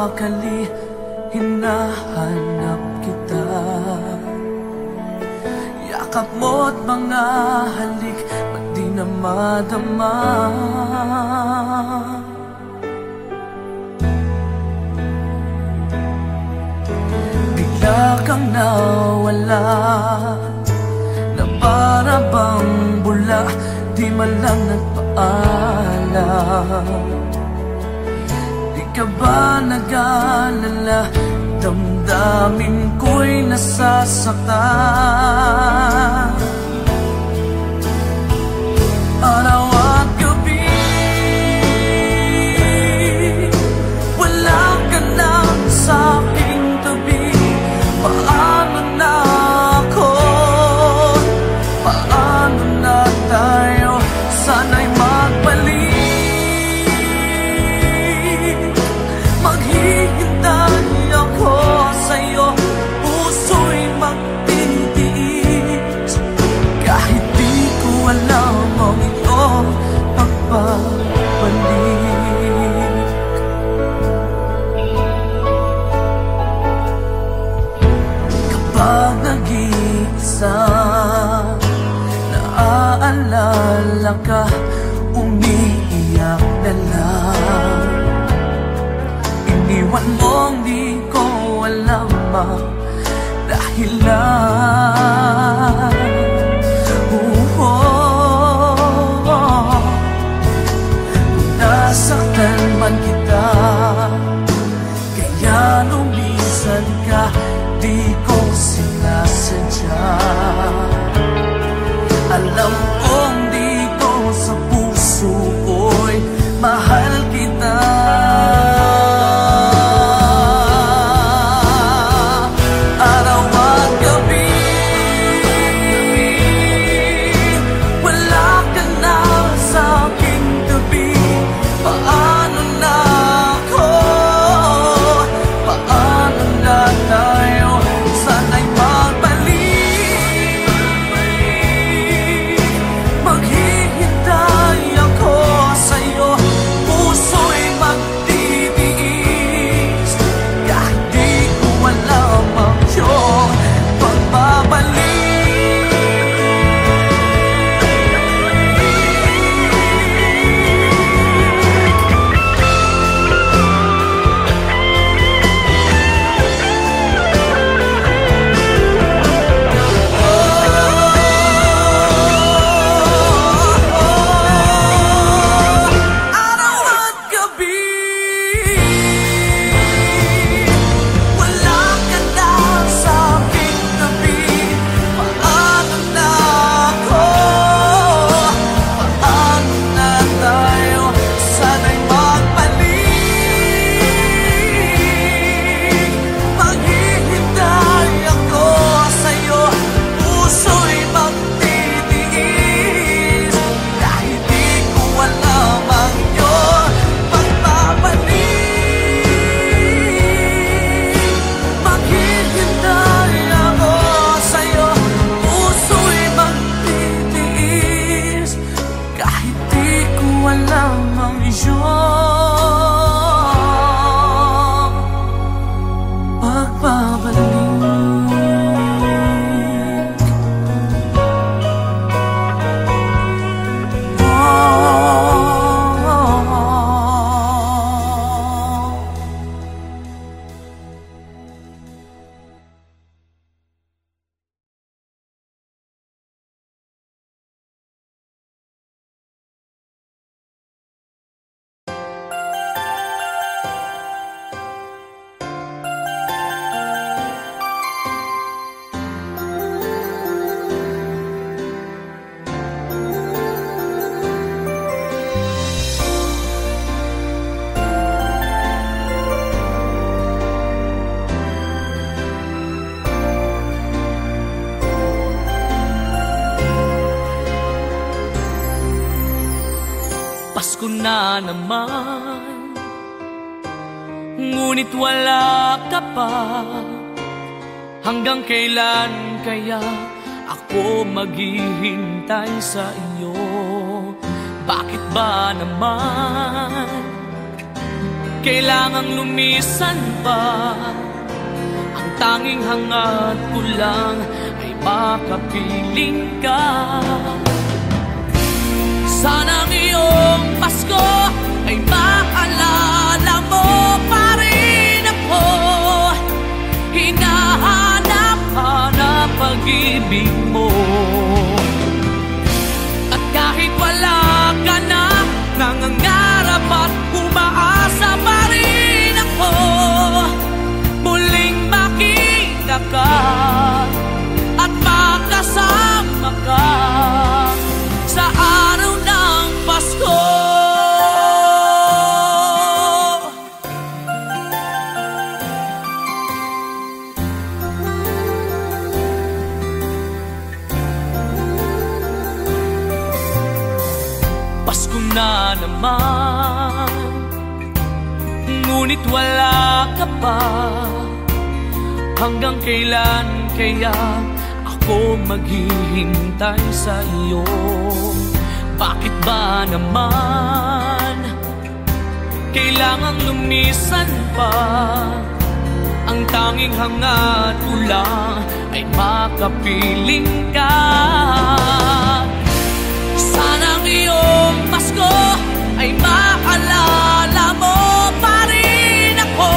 sakali hinahanap kita. Yakap mo't mga halik, ba't di na madama? Bigla kang nawala, na para bang bula, di man lang nagpaalam. Di ka ba nag-alala, damdamin ko'y nasasaktan. Araw at gabi, wala ka na sa aking tabi. Paano na ako? Paano na tayo? Sana'y magbalik. Maghihintay ako sa'yo, puso'y magtitiis. Kahit di ko alam ang iyong pagbabalik. Kapag nag-iisa, naaalala ka, umiiyak na lang. Iniwan mong di ko alam ang dahilan. Nasaktan man kita, kaya lumisan ka, di ko sinasadya. Alam kong di ko sa puso ko'y mahal kita. Araw at gabi, wala ka na sa aking tabi. Paano na ako? Paano na tayo? Sana'y magbalik. Maghihintay ako sa'yo, puso'y magtitiis. Kahit di ko alam ang iyong pagbabalik. Araw at gabi, wala ka na sa aking tabi. Paano na ako? Paano na tayo? Sana'y magbalik. Maghihintay ako sa'yo, puso'y magtitiis. Kahit di ko alam ang iyong pagbabalik. Maghihintay ako sa'yo, puso'y magtitiis. Kahit di ko alam ang iyong pagbabalik. Pasko na naman, ngunit wala ka pa. Hanggang kailan kaya ako maghihintay sa iyo? Bakit ba naman kailangang lumisan pa. Ang tanging hangad ko lang ay makapiling ka. Sana ngayong Pasko ay maalala mo pa rin ako. Hinahanap-hanap pag-ibig mo. At kahit wala ka na, nangangarap at umaasa pa rin ako. Muling makita ka at makasama ka sa araw ng Pasko. Pasko na naman, ngunit wala ka pa. Hanggang kailan kaya ako maghihintay sa iyo? Bakit ba naman kailangang lumisan pa? Ang tanging hangad ko lang ay makapiling ka. Sana ngayong Pasko ay maalala mo pa rin ako.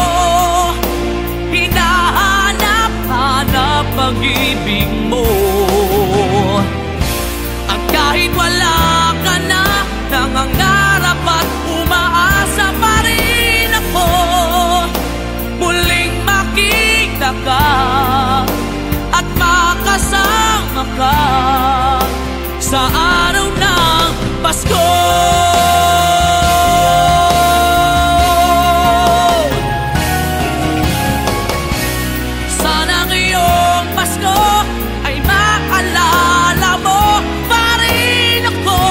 Hinahanap-hanap pag-ibig mo. At kahit wala ka na, nangangarap at umaasa pa rin ako. Muling makita ka at makasama ka sa araw ng Pasko. Sana ngayong Pasko ay maalala mo pa rin ako.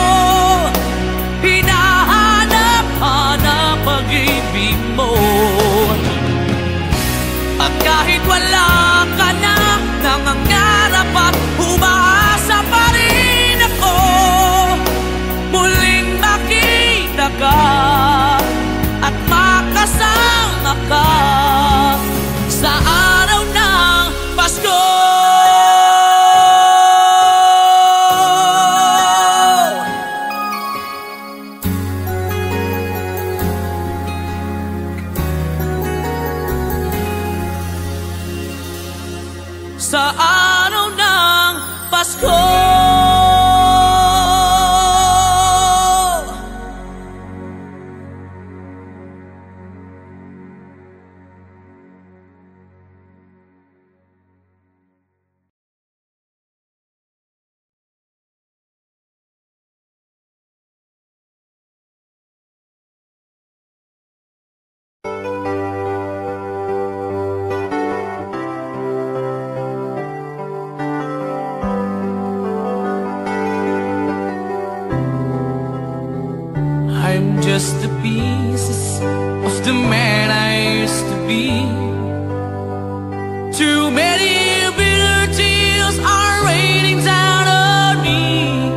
Hinahanap-hanap pag-ibig mo. At kahit wala ka na, nangangarap at umaasa pa rin ako. Muling makita ka at makasama ka sa araw ng Pasko. Sa araw ng Pasko. I'm just the pieces of the man I used to be. Too many bitter tears are raining down on me.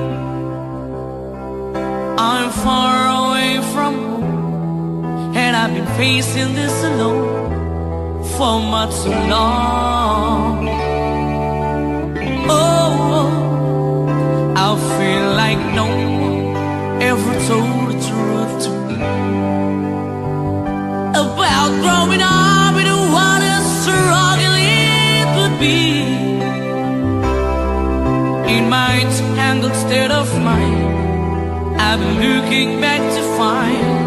I'm far away from home, and I've been facing this alone for much too long. Oh, I feel like no one ever told the truth to me about growing up in what a struggle it would be. In my tangled state of mind, I've been looking back to find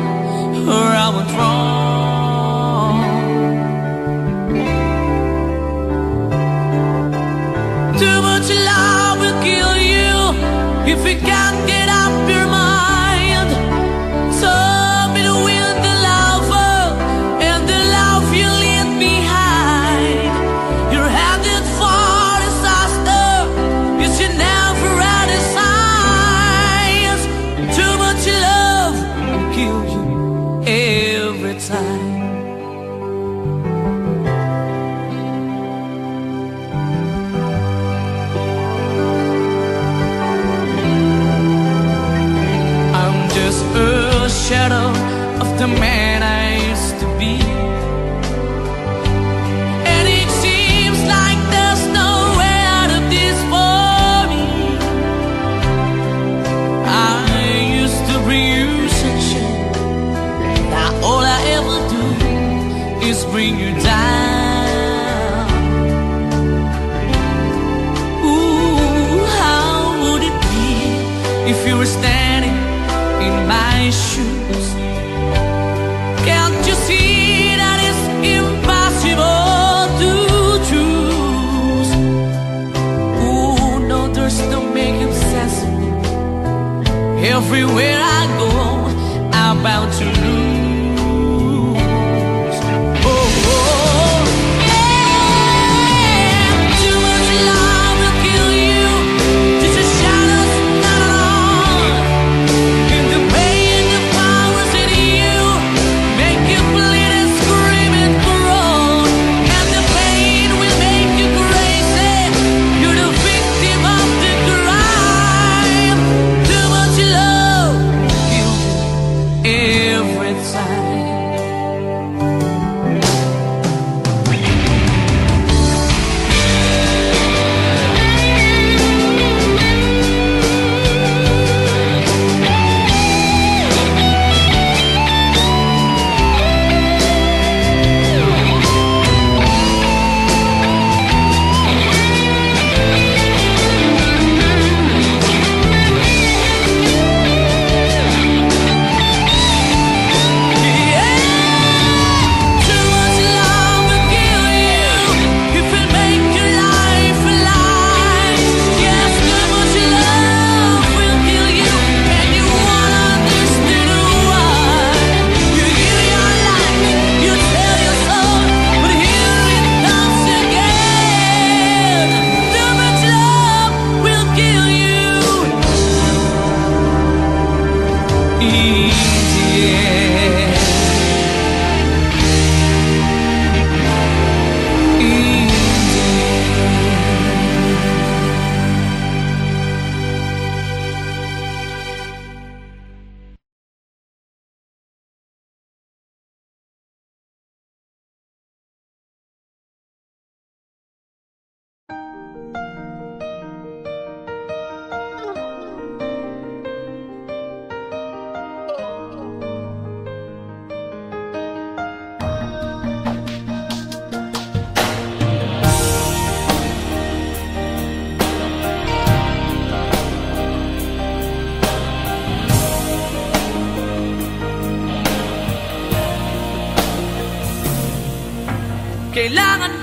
where I went wrong. Too much love will kill you if you can't get up your mind. Tell me to win the lover and the love you leave behind. You're headed for disaster, you should never had a signs. Too much love will kill you every time.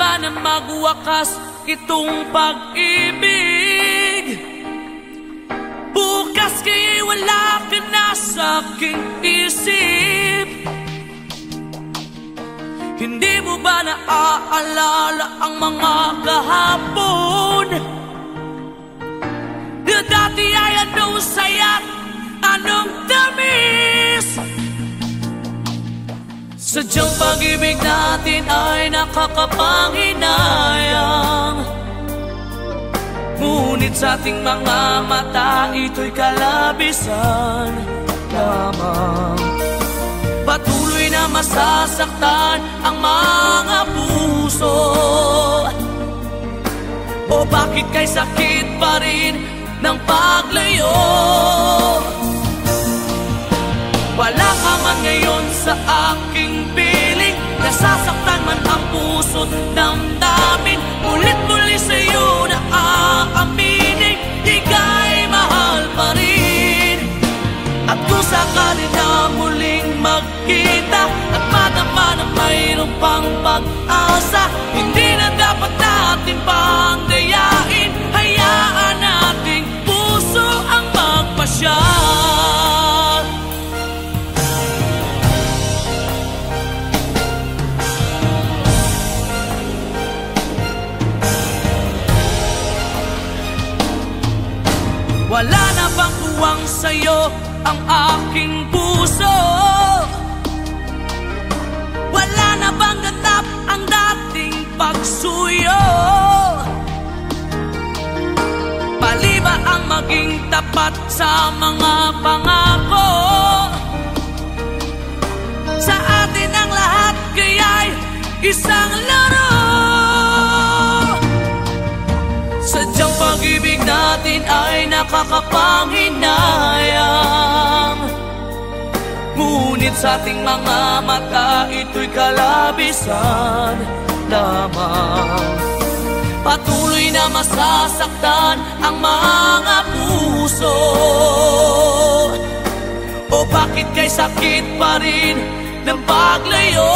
ba na magwakas itong pag-ibig? Bukas kaya'y wala ka na sa aking isip. Hindi mo ba naaalala ang mga kahapon? Na dati ay anong saya't anong tamis. Sadyang pag-ibig natin ay nakakapanghinayang, ngunit sa ating mga mata ito'y kalabisan lamang. Patuloy na masasaktan ang mga puso. O bakit kay sakit pa rin ng paglayo? Wala ka man ngayon sa aking piling, nasasaktan man ang puso't damdamin. Ulit-muli sa'yo na aaminin, ika'y mahal pa rin. At kung sakali na muling magkita at madama na mayroong pang pag-asa, hindi na dapat natin pang dayain. Hayaan nating puso ang magpasya. Wala na bang tuwang sa'yo ang aking puso? Wala na bang ganap ang dating pagsuyo? Mali ba ang maging tapat sa mga pangako? Sa atin ang lahat kaya'y isang laro. Sadyang pag-ibig natin ay nakakapanghinayang, ngunit sa ating mga mata ito'y kalabisan lamang. Patuloy na masasaktan ang mga puso. O bakit kay sakit pa rin ng paglayo?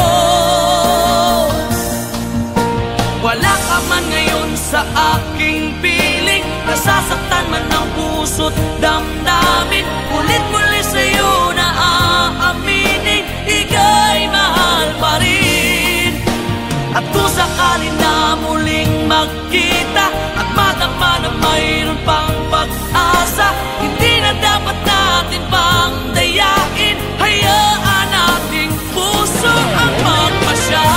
Wala ka man ngayon sa aking piling, nasasaktan man ang puso't damdamin. Ulit-muli sa'yo na aaminin, ika'y mahal pa rin. At kung sakali na muling magkita at madama na mayroon pang pag-asa, hindi na dapat natin pang dayain. Hayaan nating puso ang magpasya.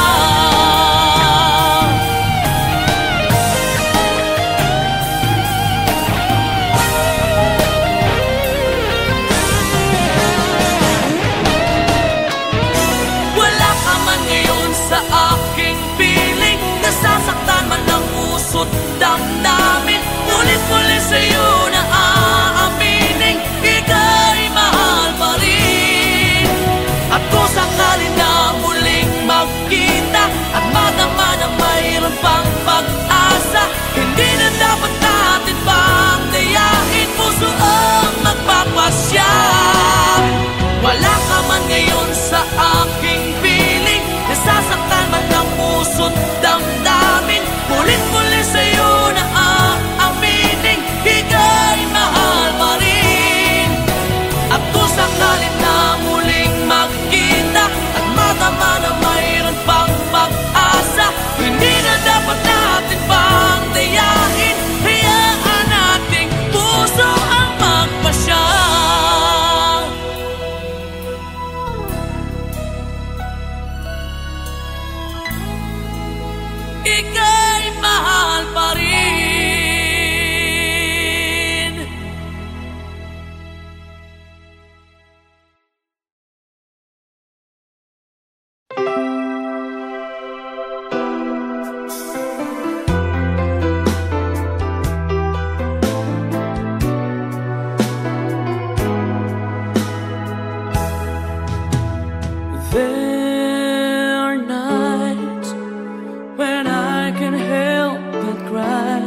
Damdamin, ulit-muli sa'yo na aaminin, ika'y mahal pa rin. At kung sakali na muling magkita at madama na mayroon pang pag-asa, hindi na dapat natin pang dayain, puso ang magpapasya. Wala ka man ngayon sa aking piling, nasasaktan man ang puso't damdamin. Ulit-muli sa'yo na aaminin, ika'y mahal pa rin. At kung sakali na muling magkita at madama na mayroon pang pag-asa, hindi na dapat natin pang dayain. Hayaan nating puso ang magpasya. Ika'y mahal pa rin. There are nights when I can help but cry,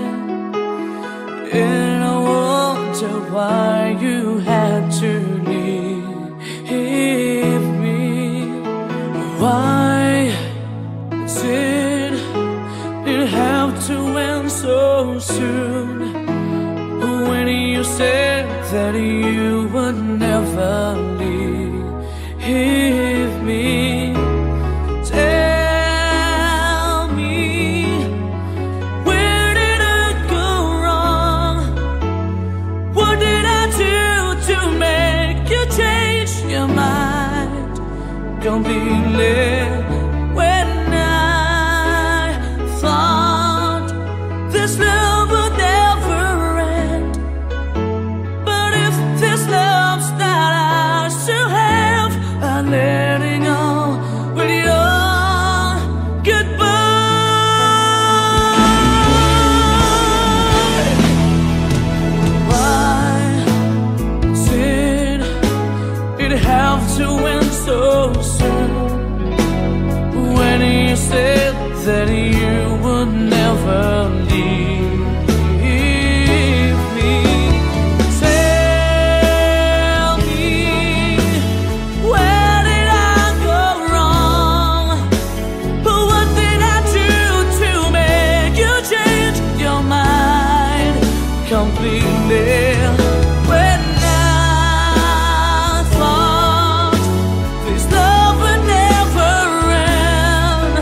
and I wonder why you had to leave me. Why is it it have to end so soon? When you said that you would never leave me, tell me, where did I go wrong? What did I do to make you change your mind completely? When I thought this love would never end, but if this love's not ours to have, I'm letting go with your goodbye. Why did it have to end so soon? When you said that you would never leave me, tell me, where did I go wrong? What did I do to make you change your mind completely? When I thought this love would never end,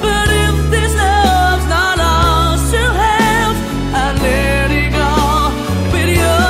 but if this love's not ours to have, I let it go with your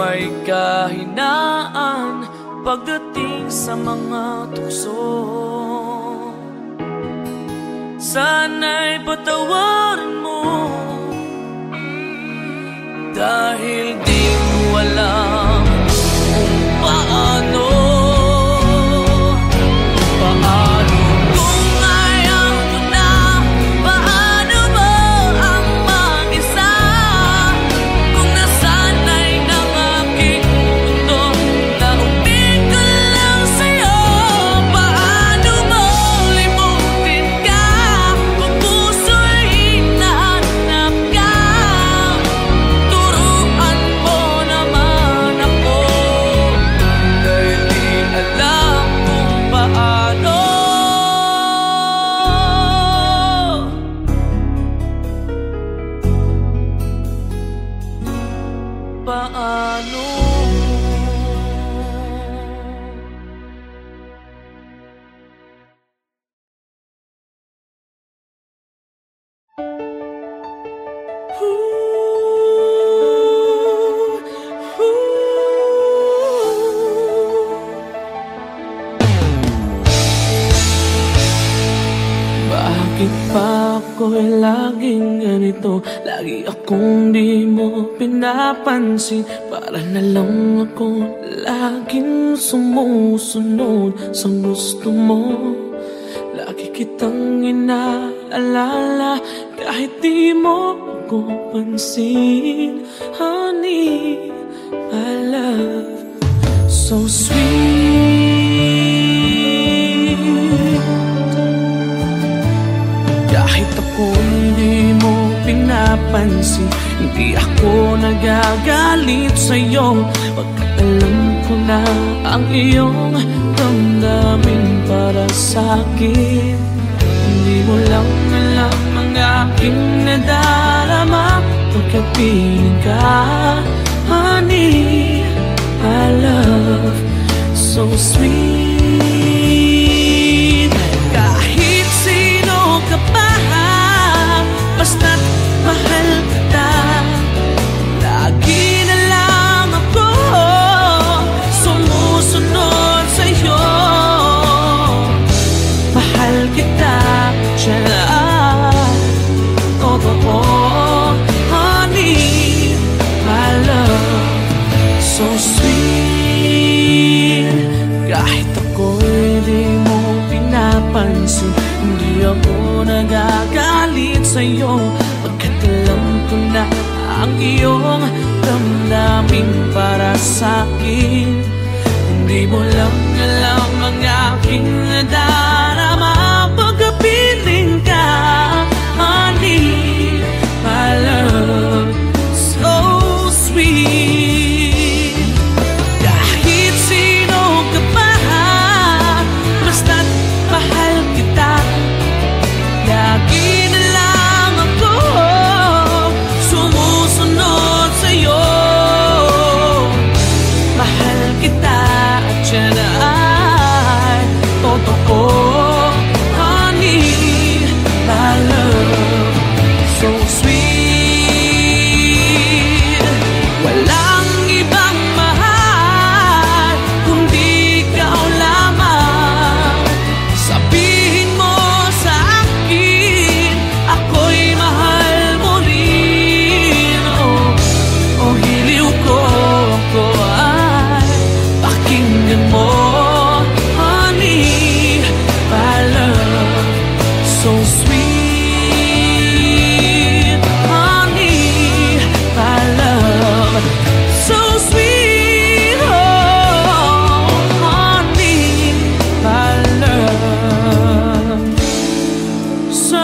may kahinaan pagdating sa mga tukso. Sana'y patawarin mo, dahil di ko alam kung paano. Kung ayaw mo na, paano mo ang mag-isa? Kung nasanay ng aking mundo na umig ko lang sa'yo, paano mo limutin ka? Kung puso'y hinahanap ka, turuan mo naman ako, dahil di alam kung paano. Paano? Bakit pa ako'y laging ganito? Lagi akong di mo pinapansin. Para na lang ako laging sumusunod sa gusto mo. Lagi kitang inaalala kahit di mo ako pansin. Honey, my love, so sweet. Kahit ako hindi mo pinapansin, hindi ako nagagalit sa'yo, pagkat alam ko na ang iyong damdamin para sa'kin. Hindi mo lang alam ang aking nadarama pagkat piling ka. Honey, my love, so sweet. Kahit sino ka pa, basta't mahal kita, lagi na lang ako sumusunod sa'yo. Mahal kita, siya ay totoo. Honey, my love, so sweet. Kahit ako'y di mo pinapansin, hindi ako nagagalit sa'yo, pagkat alam ko na ang iyong damdamin para sa'kin. Hindi mo lang alam ang aking nadarama pagkapiling ka. Honey, my love, so sweet. Kahit sino ka pa, basta't mahal kita, lagi na lang ako sumusunod sa'yo. Mahal kita at siya na ay totoo. Honey, my love, so sweet. Walang ibang mahal kundi ikaw lamang. Sabihin mo sa akin, ako'y mahal mo rin. Oh, hiliw ko, ako ay pakinggan mo. Honey, my love, so sweet. Honey, my love, so sweet. Oh, honey, my love, so